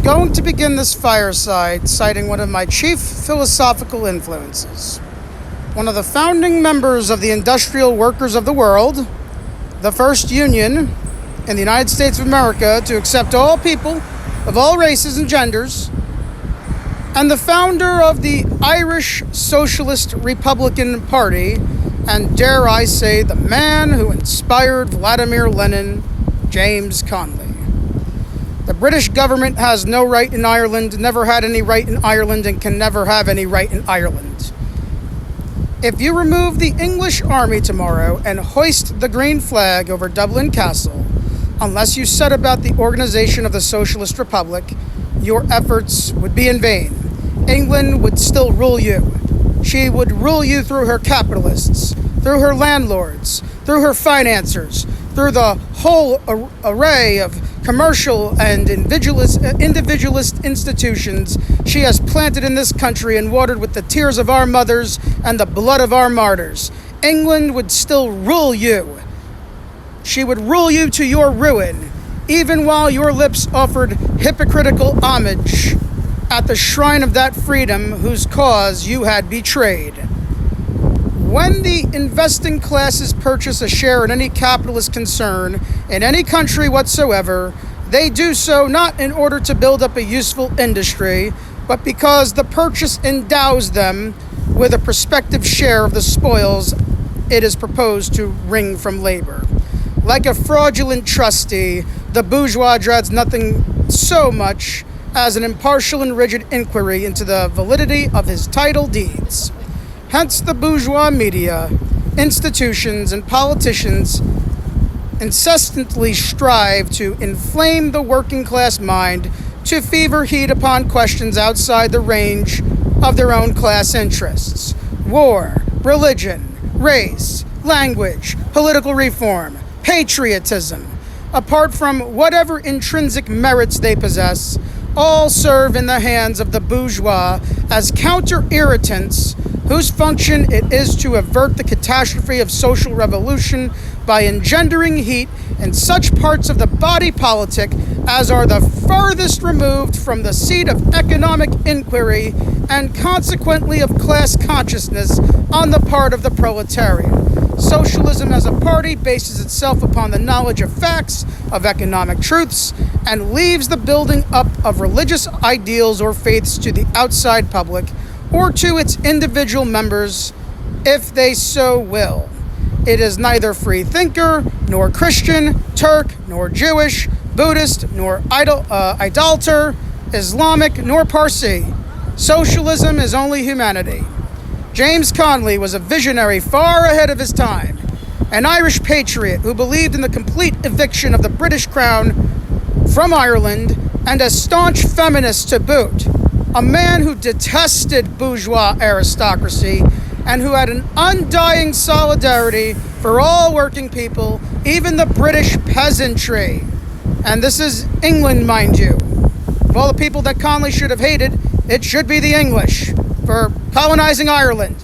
going to begin this fireside citing one of my chief philosophical influences, one of the founding members of the Industrial Workers of the World, the first union in the United States of America to accept all people of all races and genders, and the founder of the Irish Socialist Republican Party, and dare I say, the man who inspired Vladimir Lenin, James Connolly. The British government has no right in Ireland, never had any right in Ireland, and can never have any right in Ireland. If you remove the English army tomorrow and hoist the green flag over Dublin Castle, unless you set about the organization of the Socialist Republic, your efforts would be in vain. England would still rule you. She would rule you through her capitalists, through her landlords, through her financiers, through the whole array of commercial and individualist institutions she has planted in this country and watered with the tears of our mothers and the blood of our martyrs. England would still rule you. She would rule you to your ruin, even while your lips offered hypocritical homage at the shrine of that freedom whose cause you had betrayed. When the investing classes purchase a share in any capitalist concern in any country whatsoever, they do so not in order to build up a useful industry, but because the purchase endows them with a prospective share of the spoils it is proposed to wring from labor. Like a fraudulent trustee, the bourgeois dreads nothing so much as an impartial and rigid inquiry into the validity of his title deeds. Hence the bourgeois media, institutions, and politicians incessantly strive to inflame the working class mind to fever heat upon questions outside the range of their own class interests. War, religion, race, language, political reform, patriotism, apart from whatever intrinsic merits they possess, all serve in the hands of the bourgeois as counter-irritants whose function it is to avert the catastrophe of social revolution by engendering heat in such parts of the body politic as are the furthest removed from the seat of economic inquiry and consequently of class consciousness on the part of the proletariat. Socialism as a party bases itself upon the knowledge of facts, of economic truths, and leaves the building up of religious ideals or faiths to the outside public or to its individual members, if they so will. It is neither free thinker, nor Christian, Turk, nor Jewish, Buddhist, nor idolater, Islamic, nor Parsi. Socialism is only humanity. James Connolly was a visionary far ahead of his time, an Irish patriot who believed in the complete eviction of the British Crown from Ireland, and a staunch feminist to boot, a man who detested bourgeois aristocracy and who had an undying solidarity for all working people, even the British peasantry. And this is England, mind you. Of all the people that Connolly should have hated, it should be the English for colonizing Ireland.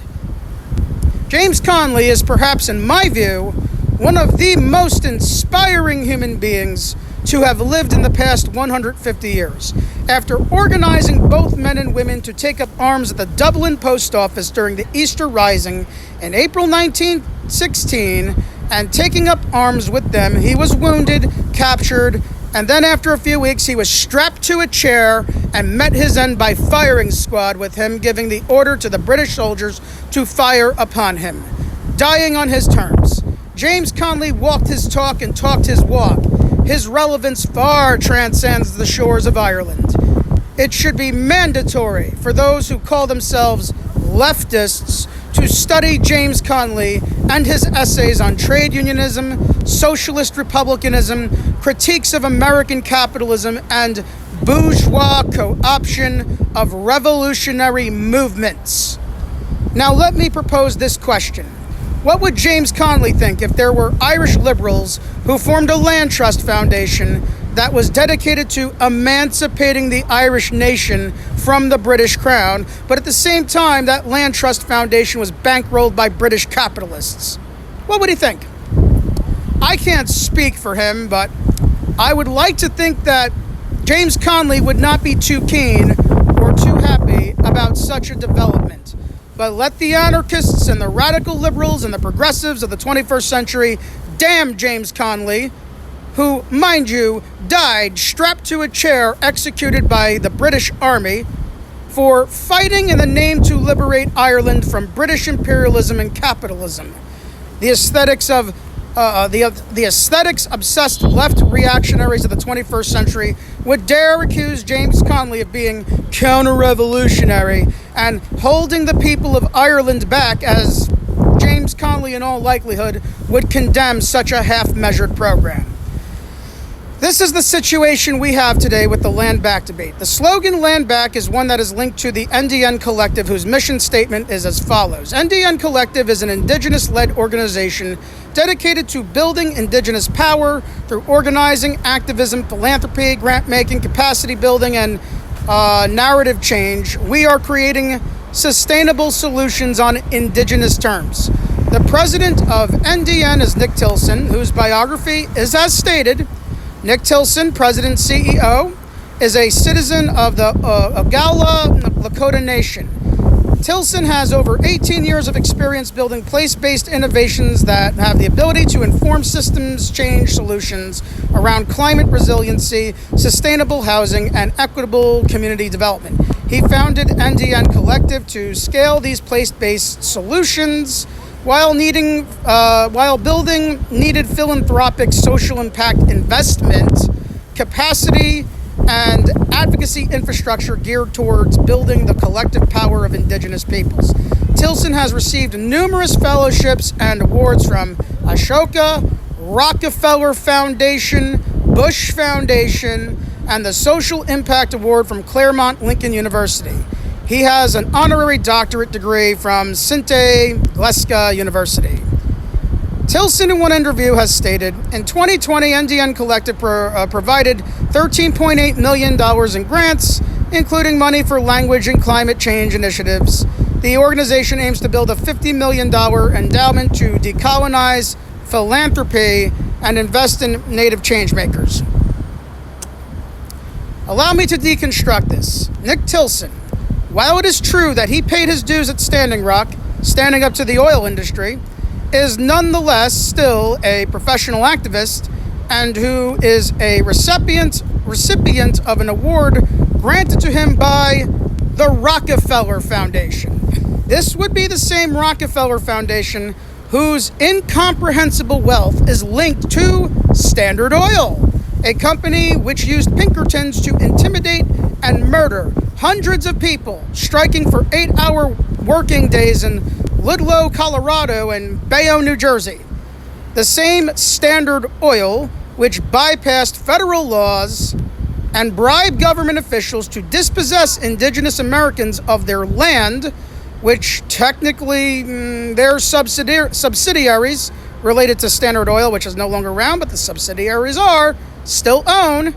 James Connolly is perhaps, in my view, one of the most inspiring human beings to have lived in the past 150 years. After organizing both men and women to take up arms at the Dublin post office during the Easter Rising in April 1916, and taking up arms with them, he was wounded, captured, and then after a few weeks he was strapped to a chair and met his end by firing squad, with him giving the order to the British soldiers to fire upon him, dying on his terms. James Connolly walked his talk and talked his walk. His relevance far transcends the shores of Ireland. It should be mandatory for those who call themselves leftists to study James Connolly and his essays on trade unionism, socialist republicanism, critiques of American capitalism, and bourgeois co-option of revolutionary movements. Now let me propose this question. What would James Connolly think if there were Irish liberals who formed a land trust foundation that was dedicated to emancipating the Irish nation from the British Crown, but at the same time that land trust foundation was bankrolled by British capitalists? What would he think? I can't speak for him, but I would like to think that James Conley would not be too keen or too happy about such a development. But let the anarchists and the radical liberals and the progressives of the 21st century damn James Conley, who, mind you, died strapped to a chair executed by the British Army for fighting in the name to liberate Ireland from British imperialism and capitalism. The aesthetics obsessed left reactionaries of the 21st century would dare accuse James Conley of being counter-revolutionary and holding the people of Ireland back, as James Conley in all likelihood would condemn such a half-measured program. This is the situation we have today with the land back debate. The slogan land back is one that is linked to the NDN Collective, whose mission statement is as follows. NDN Collective is an indigenous-led organization dedicated to building indigenous power through organizing, activism, philanthropy, grant-making, capacity building, and narrative change. We are creating sustainable solutions on indigenous terms. The president of NDN is Nick Tilson, whose biography is as stated. Nick Tilson, President CEO, is a citizen of the Oglala Lakota Nation. Tilson has over 18 years of experience building place-based innovations that have the ability to inform systems change solutions around climate resiliency, sustainable housing, and equitable community development. He founded NDN Collective to scale these place-based solutions while building needed philanthropic social impact investment, capacity, and advocacy infrastructure geared towards building the collective power of indigenous peoples. Tilson has received numerous fellowships and awards from Ashoka, Rockefeller Foundation, Bush Foundation, and the Social Impact Award from Claremont Lincoln University. He has an honorary doctorate degree from Sinte Gleska University. Tilson, in one interview, has stated, in 2020, NDN Collective provided $13.8 million in grants, including money for language and climate change initiatives. The organization aims to build a $50 million endowment to decolonize philanthropy and invest in native changemakers. Allow me to deconstruct this. Nick Tilson, while it is true that he paid his dues at Standing Rock, standing up to the oil industry, is nonetheless still a professional activist and who is a recipient of an award granted to him by the Rockefeller Foundation. This would be the same Rockefeller Foundation whose incomprehensible wealth is linked to Standard Oil, a company which used Pinkertons to intimidate and murder hundreds of people, striking for 8-hour working days in Ludlow, Colorado, and Bayonne, New Jersey. The same Standard Oil, which bypassed federal laws and bribed government officials to dispossess indigenous Americans of their land, which technically their subsidiaries related to Standard Oil, which is no longer around, but the subsidiaries are, still own,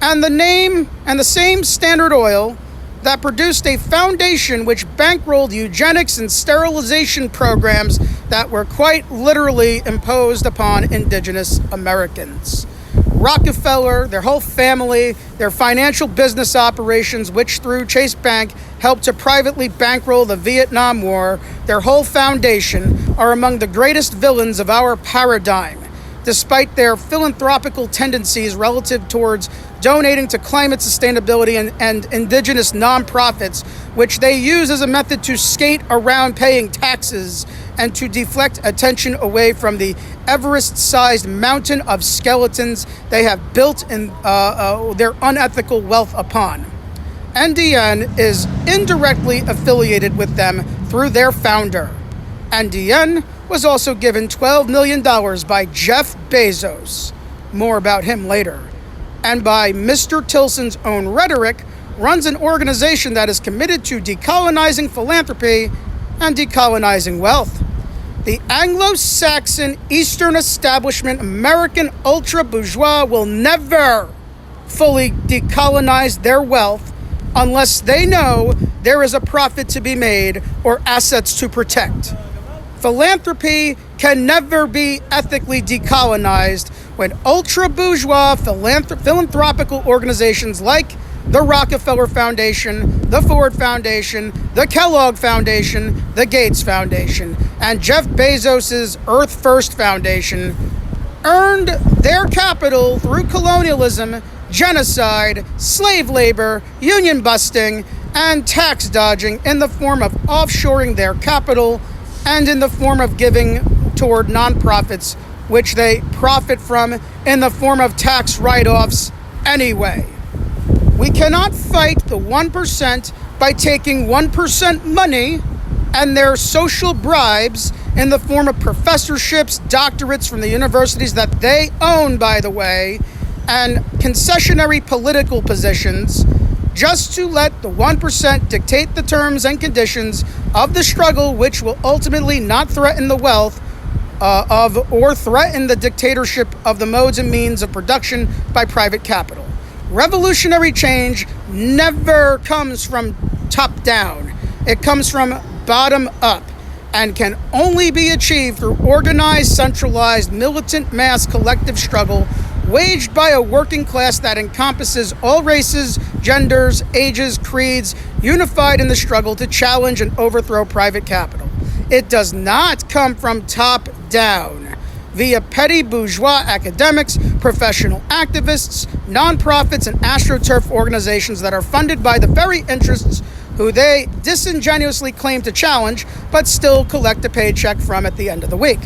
and the same Standard Oil that produced a foundation which bankrolled eugenics and sterilization programs that were quite literally imposed upon indigenous Americans. Rockefeller, their whole family, their financial business operations, which through Chase Bank helped to privately bankroll the Vietnam War, their whole foundation are among the greatest villains of our paradigm, despite their philanthropical tendencies relative towards donating to climate sustainability and indigenous nonprofits, which they use as a method to skate around paying taxes and to deflect attention away from the Everest-sized mountain of skeletons they have built in their unethical wealth upon. NDN is indirectly affiliated with them through their founder. NDN was also given $12 million by Jeff Bezos, more about him later, and by Mr. Tilson's own rhetoric, runs an organization that is committed to decolonizing philanthropy and decolonizing wealth. The Anglo-Saxon Eastern Establishment American ultra-bourgeois will never fully decolonize their wealth unless they know there is a profit to be made or assets to protect. Philanthropy can never be ethically decolonized when ultra-bourgeois philanthropical organizations like the Rockefeller Foundation, the Ford Foundation, the Kellogg Foundation, the Gates Foundation, and Jeff Bezos's Earth First Foundation earned their capital through colonialism, genocide, slave labor, union busting, and tax dodging in the form of offshoring their capital and in the form of giving toward nonprofits, which they profit from in the form of tax write-offs anyway. We cannot fight the 1% by taking 1% money and their social bribes in the form of professorships, doctorates from the universities that they own, by the way, and concessionary political positions, just to let the 1% dictate the terms and conditions of the struggle, which will ultimately not threaten the wealth or threaten the dictatorship of the modes and means of production by private capital. Revolutionary change never comes from top down. It comes from bottom up and can only be achieved through organized, centralized, militant mass collective struggle waged by a working class that encompasses all races, genders, ages, creeds, unified in the struggle to challenge and overthrow private capital. It does not come from top down via petty bourgeois academics, professional activists, nonprofits, and astroturf organizations that are funded by the very interests who they disingenuously claim to challenge, but still collect a paycheck from at the end of the week.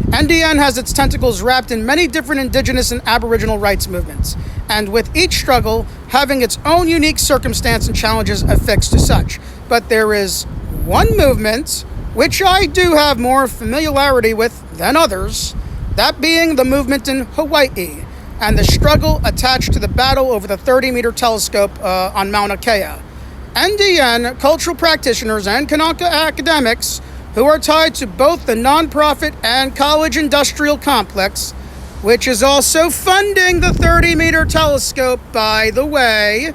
NDN has its tentacles wrapped in many different indigenous and aboriginal rights movements, and with each struggle having its own unique circumstance and challenges affixed to such. But there is one movement which I do have more familiarity with than others, that being the movement in Hawaii and the struggle attached to the battle over the 30-meter telescope on Mauna Kea. NDN cultural practitioners and Kanaka academics who are tied to both the nonprofit and college industrial complex, which is also funding the 30-meter telescope, by the way,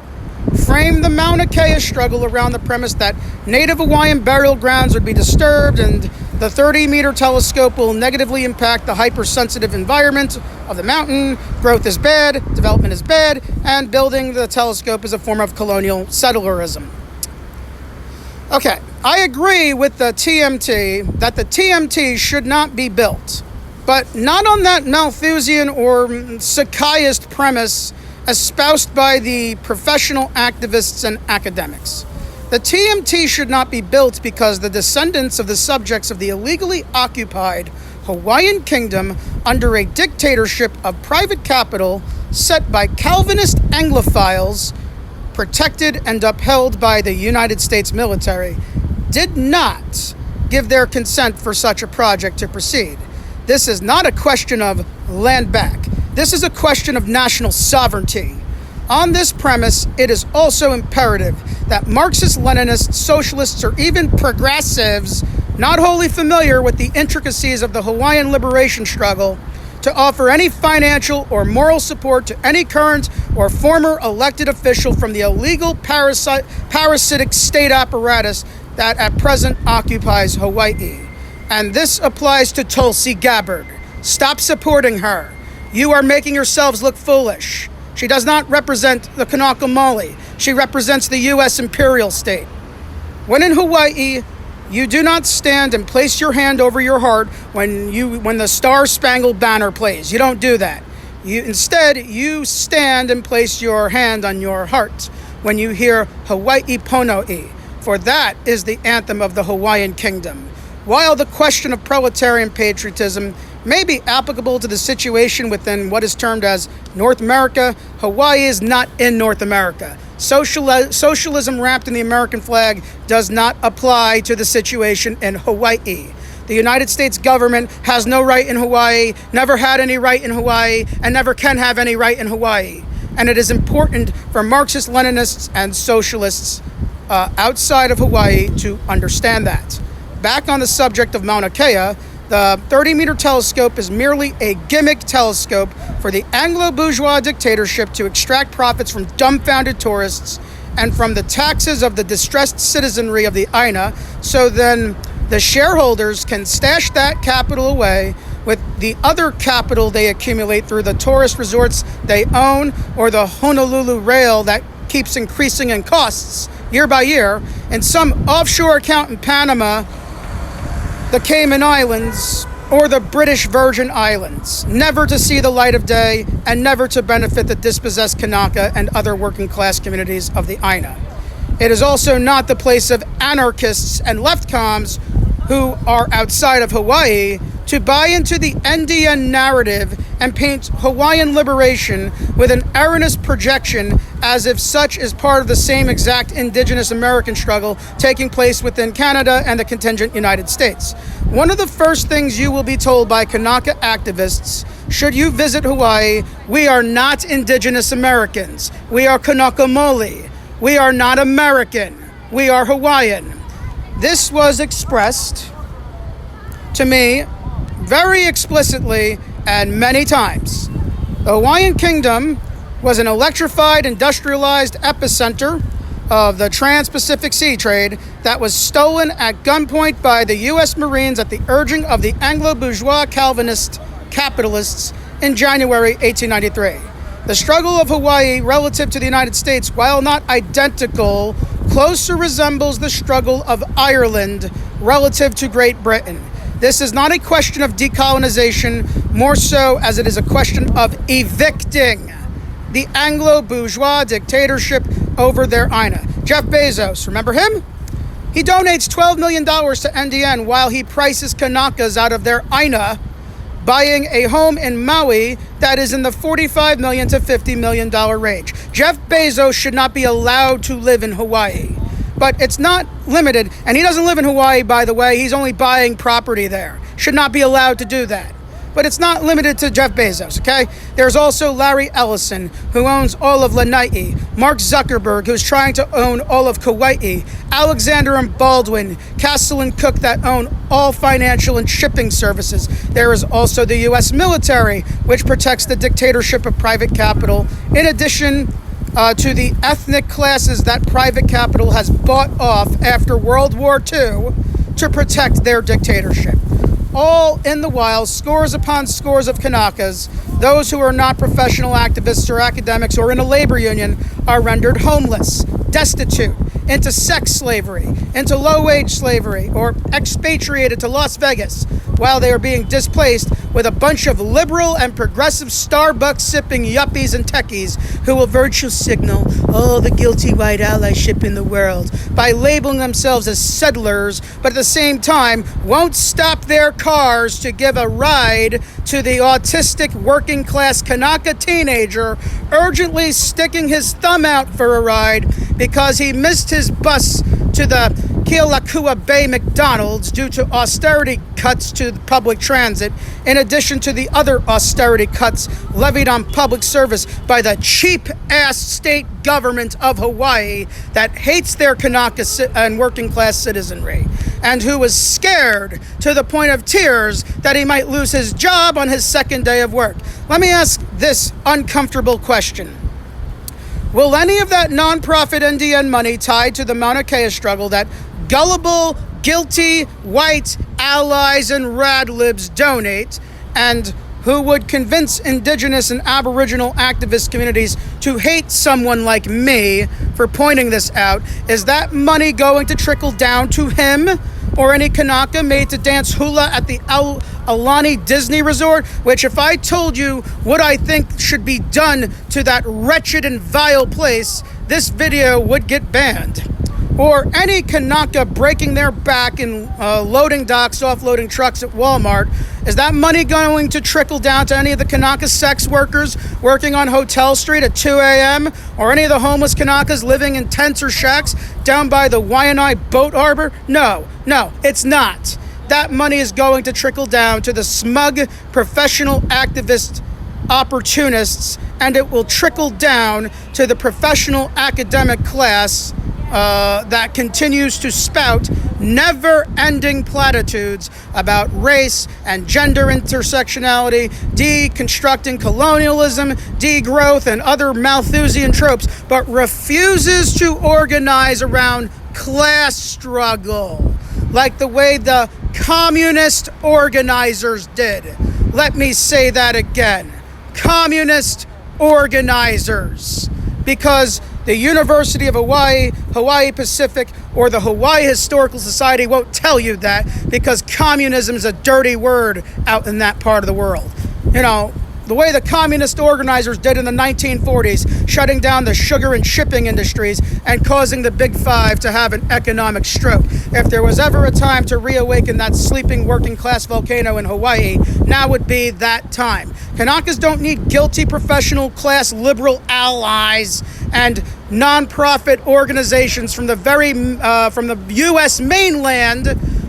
frame the Mauna Kea struggle around the premise that native Hawaiian burial grounds would be disturbed and the 30-meter telescope will negatively impact the hypersensitive environment of the mountain. Growth is bad, development is bad, and building the telescope is a form of colonial settlerism. Okay, I agree with the TMT that the TMT should not be built, but not on that Malthusian or Sakaiist premise espoused by the professional activists and academics. The TMT should not be built because the descendants of the subjects of the illegally occupied Hawaiian kingdom under a dictatorship of private capital set by Calvinist Anglophiles, protected and upheld by the United States military, did not give their consent for such a project to proceed. This is not a question of land back. This is a question of national sovereignty. On this premise, it is also imperative that Marxist, Leninist, socialists, or even progressives not wholly familiar with the intricacies of the Hawaiian liberation struggle to offer any financial or moral support to any current or former elected official from the illegal parasitic state apparatus that at present occupies Hawaii. And this applies to Tulsi Gabbard. Stop supporting her. You are making yourselves look foolish. She does not represent the Kanaka Maoli. She represents the U.S. imperial state. When in Hawaii, you do not stand and place your hand over your heart when the Star-Spangled Banner plays. You don't do that. Instead, you stand and place your hand on your heart when you hear Hawaii Pono'i, for that is the anthem of the Hawaiian kingdom. While the question of proletarian patriotism may be applicable to the situation within what is termed as North America, Hawaii is not in North America. Socialism wrapped in the American flag does not apply to the situation in Hawaii. The United States government has no right in Hawaii, never had any right in Hawaii, and never can have any right in Hawaii. And it is important for Marxist, Leninists, and socialists outside of Hawaii to understand that. Back on the subject of Mauna Kea, the 30-meter telescope is merely a gimmick telescope for the Anglo-bourgeois dictatorship to extract profits from dumbfounded tourists and from the taxes of the distressed citizenry of the Aina, so then The shareholders can stash that capital away with the other capital they accumulate through the tourist resorts they own or the Honolulu Rail that keeps increasing in costs year by year in some offshore account in Panama, the Cayman Islands, or the British Virgin Islands, never to see the light of day and never to benefit the dispossessed Kanaka and other working class communities of the Aina. It is also not the place of anarchists and leftcoms who are outside of Hawaii to buy into the NDN narrative and paint Hawaiian liberation with an erroneous projection as if such is part of the same exact indigenous American struggle taking place within Canada and the contingent United States. One of the first things you will be told by Kanaka activists should you visit Hawaii: we are not indigenous Americans. We are Kanaka Moli. We are not American. We are Hawaiian. This was expressed to me very explicitly and many times. The Hawaiian Kingdom was an electrified, industrialized epicenter of the Trans-Pacific Sea trade that was stolen at gunpoint by the U.S. Marines at the urging of the Anglo-bourgeois Calvinist capitalists in January 1893. The struggle of Hawaii relative to the United States, while not identical, closer resembles the struggle of Ireland relative to Great Britain. This is not a question of decolonization, more so as it is a question of evicting the Anglo-bourgeois dictatorship over their Aina. Jeff Bezos, remember him? He donates $12 million to NDN while he prices Kanakas out of their Aina, buying a home in Maui that is in the $45 million to $50 million range. Jeff Bezos should not be allowed to live in Hawaii. But it's not limited, and he doesn't live in Hawaii, by the way. He's only buying property there. Should not be allowed to do that. But it's not limited to Jeff Bezos, okay? There's also Larry Ellison, who owns all of Lanai, Mark Zuckerberg, who's trying to own all of Kauai, Alexander and Baldwin, Castle and Cook, that own all financial and shipping services. There is also the U.S. military, which protects the dictatorship of private capital, in addition to the ethnic classes that private capital has bought off after World War II to protect their dictatorship. All in the while, scores upon scores of Kanakas, those who are not professional activists or academics or in a labor union, are rendered homeless, destitute, into sex slavery, into low-wage slavery, or expatriated to Las Vegas, while they are being displaced with a bunch of liberal and progressive Starbucks-sipping yuppies and techies who will virtue signal all the guilty white allyship in the world by labeling themselves as settlers, but at the same time won't stop their cars to give a ride to the autistic working-class Kanaka teenager urgently sticking his thumb out for a ride because he missed his bus to the Kealakua Bay McDonald's due to austerity cuts to public transit, in addition to the other austerity cuts levied on public service by the cheap-ass state government of Hawaii that hates their Kanaka and working-class citizenry, and who was scared to the point of tears that he might lose his job on his second day of work. Let me ask this uncomfortable question. Will any of that nonprofit NDN money tied to the Mauna Kea struggle that gullible, guilty, white allies and radlibs donate, and who would convince indigenous and aboriginal activist communities to hate someone like me for pointing this out, is that money going to trickle down to him or any Kanaka made to dance hula at the Aulani Disney Resort, which if I told you what I think should be done to that wretched and vile place, this video would get banned. Or any Kanaka breaking their back in loading docks, offloading trucks at Walmart, is that money going to trickle down to any of the Kanaka sex workers working on Hotel Street at 2 a.m.? Or any of the homeless Kanakas living in tents or shacks down by the Waianae Boat Harbor? No, it's not. That money is going to trickle down to the smug professional activist opportunists, and it will trickle down to the professional academic class that continues to spout never-ending platitudes about race and gender intersectionality, deconstructing colonialism, degrowth, and other Malthusian tropes, but refuses to organize around class struggle. like the way the communist organizers did. Let me say that again. Communist organizers. Because the University of Hawaii, Hawaii Pacific, or the Hawaii Historical Society won't tell you that, because communism is a dirty word out in that part of the world. You know, the way the communist organizers did in the 1940s, shutting down the sugar and shipping industries and causing the Big Five to have an economic stroke. If there was ever a time to reawaken that sleeping working class volcano in Hawaii, now would be that time. Kanakas don't need guilty professional class liberal allies and non-profit organizations from the U.S. mainland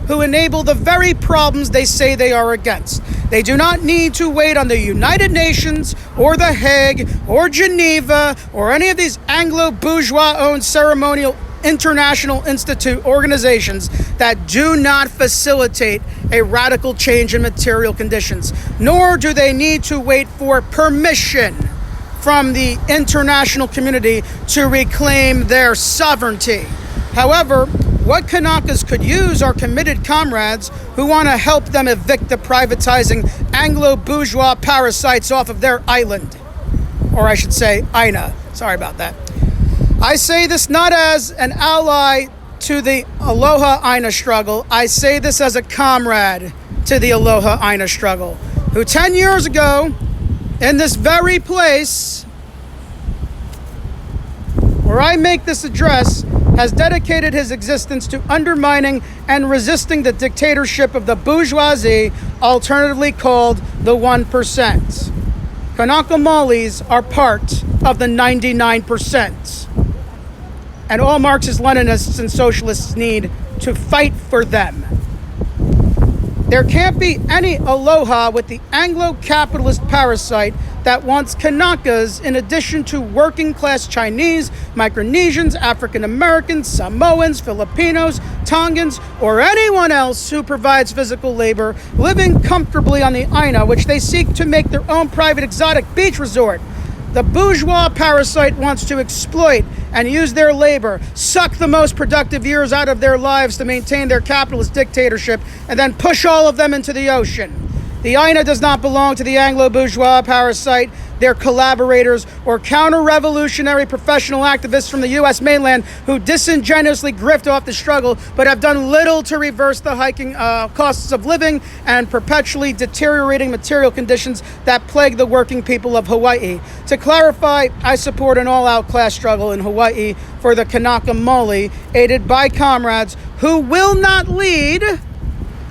who enable the very problems they say they are against. They do not need to wait on the United Nations or The Hague or Geneva or any of these Anglo-bourgeois-owned ceremonial international institute organizations that do not facilitate a radical change in material conditions. Nor do they need to wait for permission from the international community to reclaim their sovereignty. However, what Kanakas could use are committed comrades who want to help them evict the privatizing Anglo-bourgeois parasites off of their island. Or I should say, Aina. Sorry about that. I say this not as an ally to the Aloha Aina struggle. I say this as a comrade to the Aloha Aina struggle, who 10 years ago, in this very place where I make this address, has dedicated his existence to undermining and resisting the dictatorship of the bourgeoisie, alternatively called the 1%. Kanaka Maoris are part of the 99%. And all Marxist-Leninists and socialists need to fight for them. There can't be any aloha with the Anglo-capitalist parasite that wants Kanakas in addition to working-class Chinese, Micronesians, African-Americans, Samoans, Filipinos, Tongans, or anyone else who provides physical labor living comfortably on the Aina, which they seek to make their own private exotic beach resort. The bourgeois parasite wants to exploit and use their labor, suck the most productive years out of their lives to maintain their capitalist dictatorship, and then push all of them into the ocean. The Aina does not belong to the Anglo-bourgeois parasite, their collaborators, or counter-revolutionary professional activists from the U.S. mainland who disingenuously grift off the struggle but have done little to reverse the hiking costs of living and perpetually deteriorating material conditions that plague the working people of Hawaii. To clarify, I support an all-out class struggle in Hawaii for the Kanaka Maoli, aided by comrades who will not lead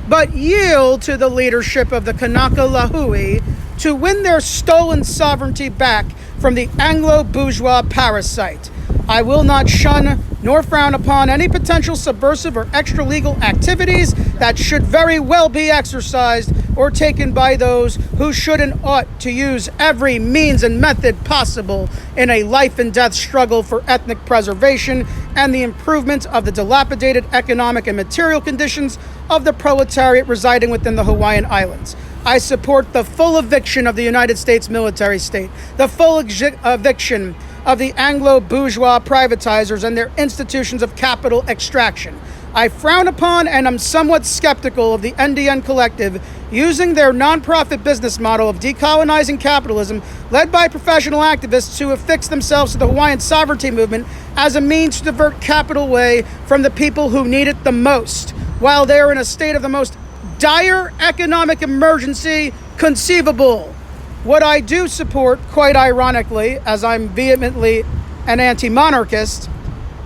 but yield to the leadership of the Kanaka Lahui to win their stolen sovereignty back from the Anglo-bourgeois parasite. I will not shun nor frown upon any potential subversive or extra-legal activities that should very well be exercised or taken by those who should and ought to use every means and method possible in a life-and-death struggle for ethnic preservation and the improvement of the dilapidated economic and material conditions of the proletariat residing within the Hawaiian Islands. I support the full eviction of the United States military state, the full eviction of the Anglo-bourgeois privatizers and their institutions of capital extraction. I frown upon and am somewhat skeptical of the NDN collective using their nonprofit business model of decolonizing capitalism, led by professional activists who affix themselves to the Hawaiian sovereignty movement as a means to divert capital away from the people who need it the most, while they are in a state of the most dire economic emergency conceivable. What I do support, quite ironically, as I'm vehemently an anti-monarchist,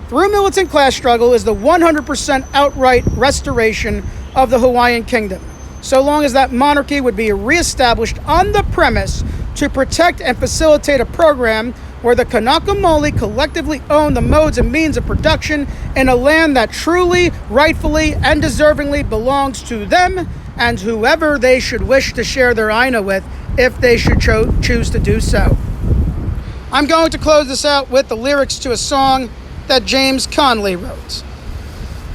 through militant class struggle is the 100% outright restoration of the Hawaiian kingdom, so long as that monarchy would be reestablished on the premise to protect and facilitate a program where the Kanaka Maoli collectively own the modes and means of production in a land that truly, rightfully, and deservingly belongs to them and whoever they should wish to share their Aina with if they should choose to do so. I'm going to close this out with the lyrics to a song that James Conley wrote.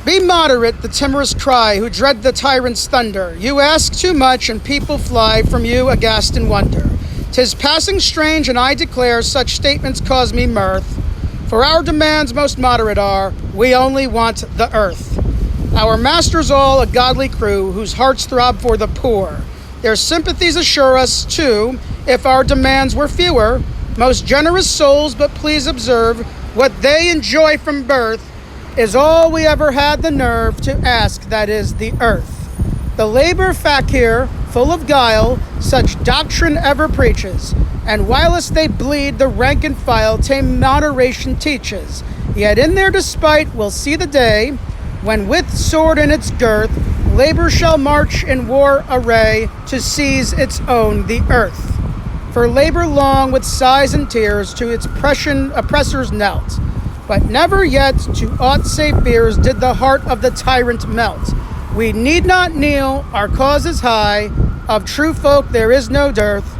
Be moderate, the timorous cry, who dread the tyrant's thunder. You ask too much, and people fly from you aghast in wonder. 'Tis passing strange, and I declare such statements cause me mirth. For our demands most moderate are, we only want the earth. Our masters all a godly crew whose hearts throb for the poor. Their sympathies assure us, too, if our demands were fewer, most generous souls, but please observe, what they enjoy from birth is all we ever had the nerve to ask, that is, the earth. The labor fakir, full of guile, such doctrine ever preaches, and whilst they bleed, the rank and file tame moderation teaches. Yet in their despite we'll see the day, when with sword in its girth, labor shall march in war array to seize its own, the earth. For labor long with sighs and tears to its oppressors knelt, but never yet to aught save fears did the heart of the tyrant melt. We need not kneel, our cause is high, of true folk there is no dearth,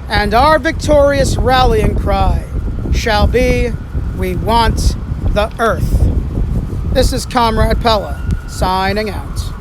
and our victorious rallying cry shall be, we want the earth. This is Comrade Pella, signing out.